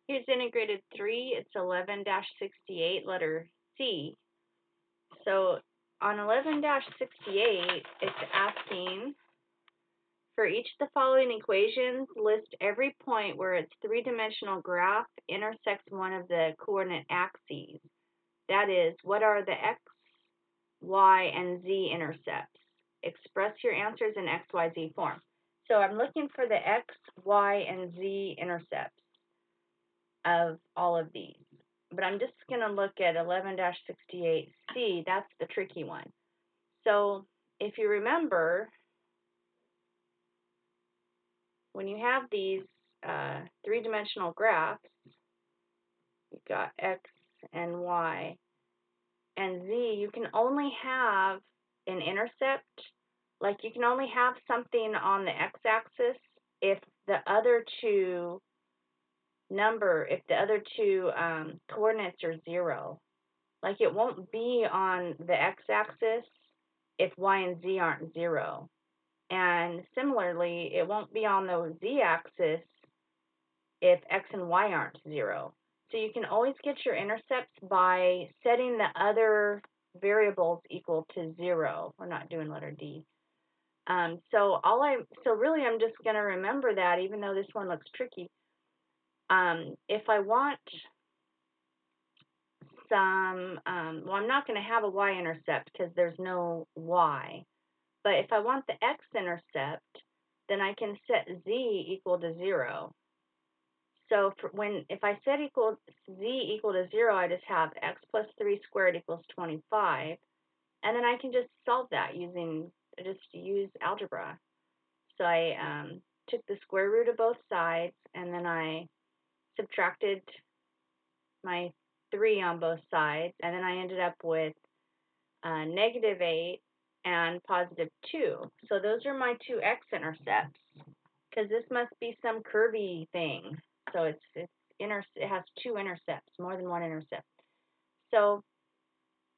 Here's integrated 3. It's 11-68, letter C. So on 11-68, it's asking, for each of the following equations, list every point where its three-dimensional graph intersects one of the coordinate axes. That is, what are the x, y, and z intercepts? Express your answers in x, y, z form. So I'm looking for the x, y, and z intercepts of all of these. But I'm just going to look at 11-68C. That's the tricky one. So if you remember, when you have these three-dimensional graphs, you've got x and y and z, you can only have an intercept, like you can only have something on the x-axis if the other two coordinates are 0. Like it won't be on the x-axis if y and z aren't 0. And similarly, it won't be on the z-axis if x and y aren't 0. So you can always get your intercepts by setting the other variables equal to 0. We're not doing letter D. So really I'm just going to remember that, even though this one looks tricky. If I want well, I'm not going to have a y-intercept because there's no y. But if I want the x-intercept, then I can set z equal to 0. So if I set z equal to 0, I just have x plus 3 squared equals 25. And then I can just solve that use algebra. So I took the square root of both sides, and then I subtracted my 3 on both sides, and then I ended up with -8 and +2. So those are my two x-intercepts, because this must be some curvy thing. So it has two intercepts, more than one intercept. So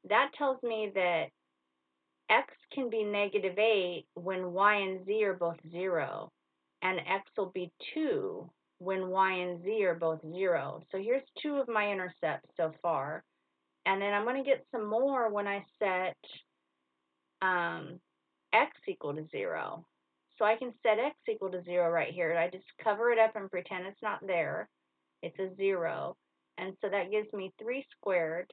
that tells me that x can be -8 when y and z are both 0, and x will be 2 when y and z are both 0. So here's two of my intercepts so far. And then I'm going to get some more when I set x equal to 0. So I can set x equal to 0 right here. I just cover it up and pretend it's not there. It's a 0. And so that gives me 3 squared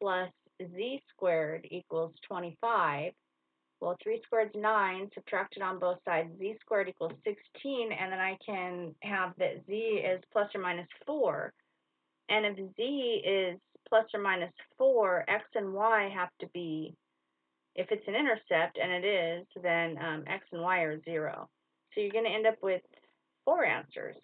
plus z squared equals 25. Well, 3 squared is 9, subtracted on both sides, z squared equals 16, and then I can have that z is plus or minus 4. And if z is plus or minus 4, x and y have to be, if it's an intercept, and it is, then x and y are 0. So you're going to end up with 4 answers.